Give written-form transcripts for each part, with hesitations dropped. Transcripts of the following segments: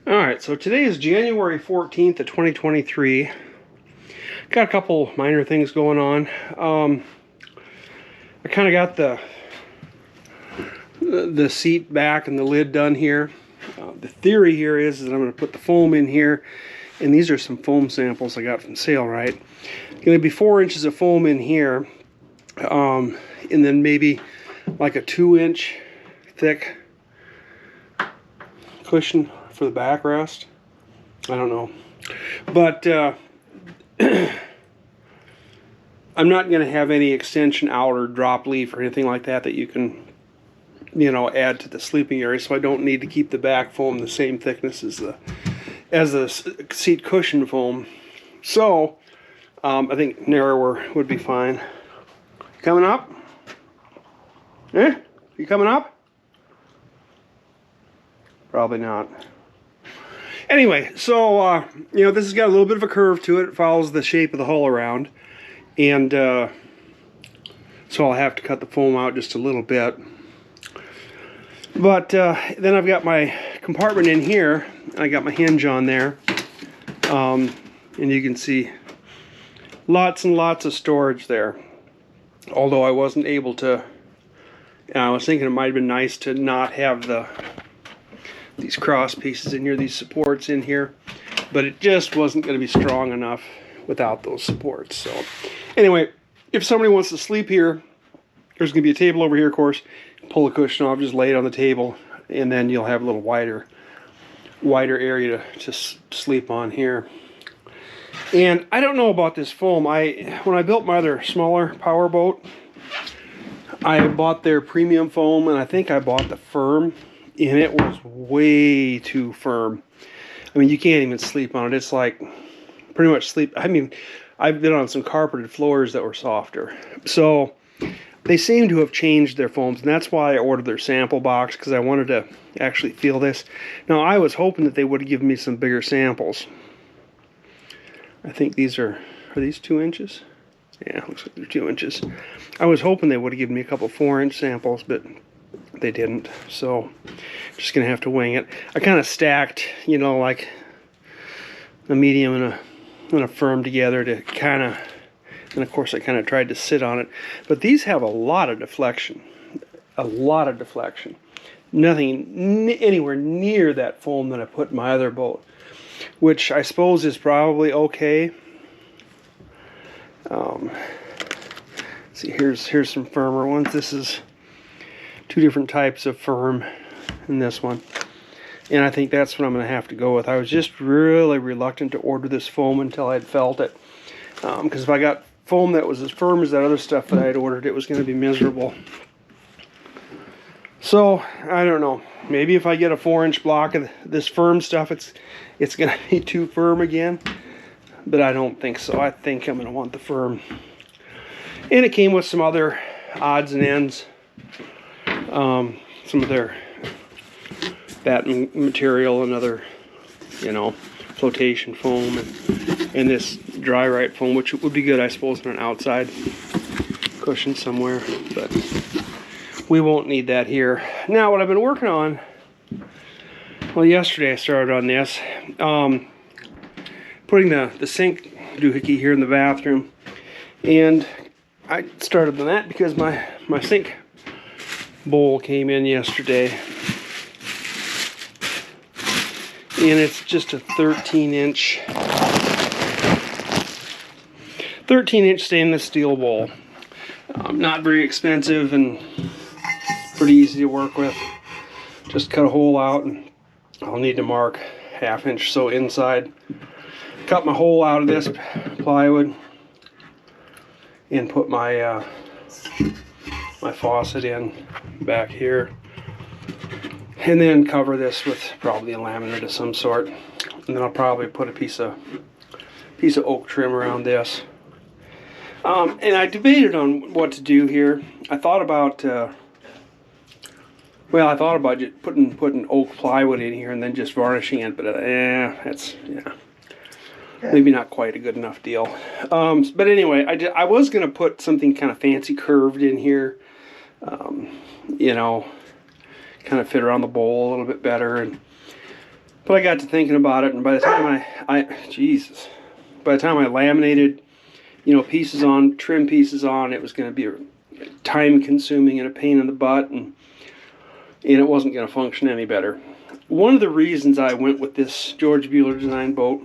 Alright, so today is January 14th of 2023. Got a couple minor things going on. I kind of got the seat back and the lid done here. The theory here is that I'm going to put the foam in here, and these are some foam samples I got from Sailrite. Going to be 4 inches of foam in here, and then maybe like a 2-inch thick cushion for the backrest. I don't know, but I'm not going to have any extension out or drop leaf or anything like that you can, add to the sleeping area. So I don't need to keep the back foam the same thickness as the seat cushion foam. So I think narrower would be fine. Coming up? Eh? You coming up? Probably not. Anyway, so, this has got a little bit of a curve to it. It follows the shape of the hull around. And so I'll have to cut the foam out just a little bit. But then I've got my compartment in here. I got my hinge on there. And you can see lots and lots of storage there. Although I wasn't able to, I was thinking it might have been nice to not have these cross pieces in here, these supports in here, but it just wasn't going to be strong enough without those supports. So anyway, if somebody wants to sleep here, there's going to be a table over here, of course. Pull the cushion off, just lay it on the table, and then you'll have a little wider area to sleep on here. And I don't know about this foam. When I built my other smaller power boat, I bought their premium foam, and I think I bought the firm, and it was way too firm. I mean, you can't even sleep on it. It's like pretty much sleep. I mean, I've been on some carpeted floors that were softer. So they seem to have changed their foams, and that's why I ordered their sample box, because I wanted to actually feel this. Now, I was hoping that they would have given me some bigger samples. I think these are these 2 inches? Yeah, looks like they're 2 inches. I was hoping they would have given me a couple 4-inch samples, but they didn't, so I'm just gonna have to wing it. I kind of stacked, like a medium and a firm together to kind of, and of course I kind of tried to sit on it. But these have a lot of deflection, Nothing anywhere near that foam that I put in my other boat, which I suppose is probably okay. See, here's some firmer ones. This is 2 different types of firm in this one, and I think that's what I'm going to have to go with. I was just really reluctant to order this foam until I'd felt it, because if I got foam that was as firm as that other stuff that I had ordered, it was going to be miserable. So I don't know, maybe if I get a 4-inch block of this firm stuff, it's going to be too firm again, but I don't think so. I think I'm going to want the firm. And it came with some other odds and ends. Some of their batten material and other, flotation foam, and this Dry-Rite foam, which would be good, I suppose, on an outside cushion somewhere, but we won't need that here. Now, what I've been working on, well, yesterday I started on this, putting the sink doohickey here in the bathroom, and I started on that because my sink bowl came in yesterday, and it's just a 13-inch stainless steel bowl. Not very expensive and pretty easy to work with. Just cut a hole out, and I'll need to mark 1/2 inch or so inside. Cut my hole out of this plywood and put my my faucet in back here, and then cover this with probably a laminate of some sort, and then I'll probably put a piece of oak trim around this. And I debated on what to do here. I thought about just putting oak plywood in here and then just varnishing it, but that's maybe not quite a good enough deal. But anyway, I was going to put something kind of fancy curved in here, kind of fit around the bowl a little bit better. And But I got to thinking about it, and by the time Jesus, by the time I laminated, you know, pieces on, trim pieces on, it was going to be time consuming and a pain in the butt, and it wasn't going to function any better. One of the reasons I went with this George Bueller design boat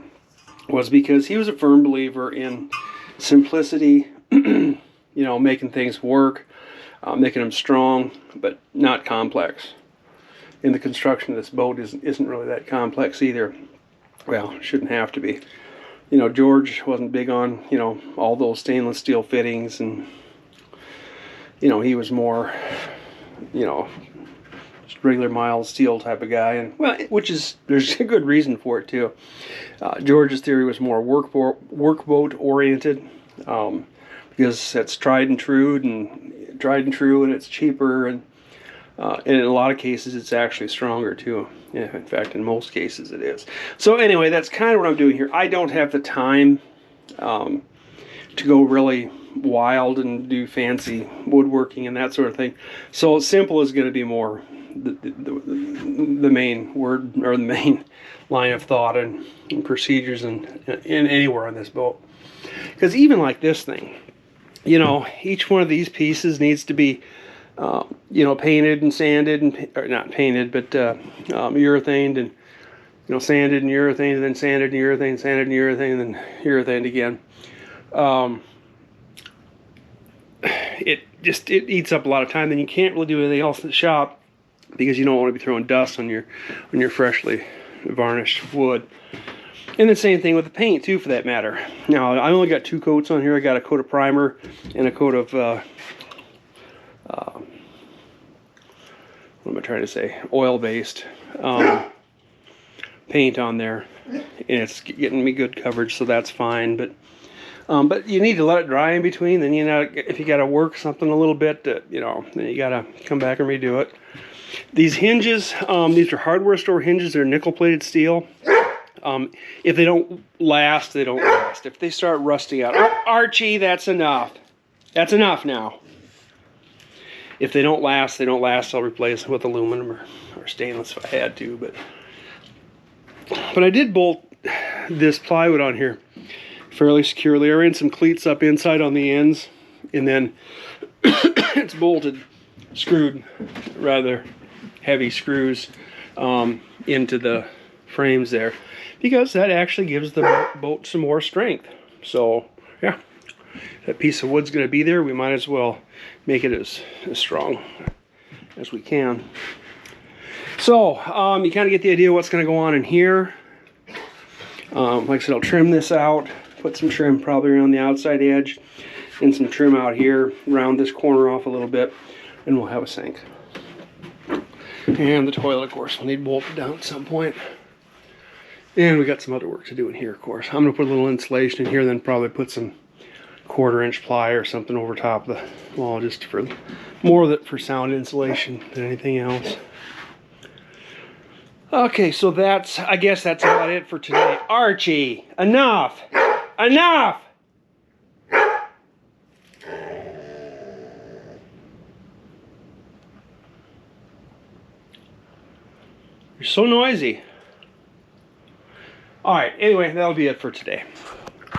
was because he was a firm believer in simplicity, you know, making things work, making them strong, but not complex. And the construction of this boat isn't really that complex either. Well, it shouldn't have to be. You know, George wasn't big on, you know, all those stainless steel fittings, and, you know, he was more, you know, just regular mild steel type of guy, and, well, there's a good reason for it too. George's theory was more workboat oriented, because that's tried and true, and it's cheaper, and in a lot of cases it's actually stronger too. Yeah, in fact, in most cases it is. So anyway, that's kind of what I'm doing here. I don't have the time to go really wild and do fancy woodworking and that sort of thing. So simple is going to be more the main word, or the main line of thought and procedures and anywhere on this boat. Because even like this thing, you know, each one of these pieces needs to be you know, painted and sanded, and, or not painted, but urethaned, and, you know, sanded and urethaned, and then sanded and urethaned, sanded and urethaned, and then urethaned again. It eats up a lot of time, and you can't really do anything else in the shop because you don't want to be throwing dust on your freshly varnished wood. And the same thing with the paint too, for that matter. Now, I only got 2 coats on here. I got a coat of primer and a coat of what am I trying to say? Oil-based paint on there, and it's getting me good coverage, so that's fine. But you need to let it dry in between. Then, you know, if you got to work something a little bit, you know, then you got to come back and redo it. These hinges, these are hardware store hinges. They're nickel-plated steel. If they don't last, they don't last. If they start rusting out, Archie, that's enough. That's enough now. If they don't last, they don't last. I'll replace it with aluminum or stainless if I had to. But I did bolt this plywood on here fairly securely. I ran some cleats up inside on the ends, and then it's bolted, screwed, rather heavy screws into the frames there, because that actually gives the boat some more strength. So yeah, that piece of wood's going to be there. We might as well make it as strong as we can. So you kind of get the idea of what's going to go on in here. Like I said, I'll trim this out, put some trim probably around the outside edge, and some trim out here, round this corner off a little bit, and we'll have a sink. And the toilet, of course, will need bolted down at some point. And we got some other work to do in here, of course. I'm going to put a little insulation in here, then probably put some 1/4-inch ply or something over top of the wall, just for for sound insulation than anything else. Okay, so I guess that's about it for today. Archie, enough! Enough! You're so noisy. Alright, anyway, that'll be it for today.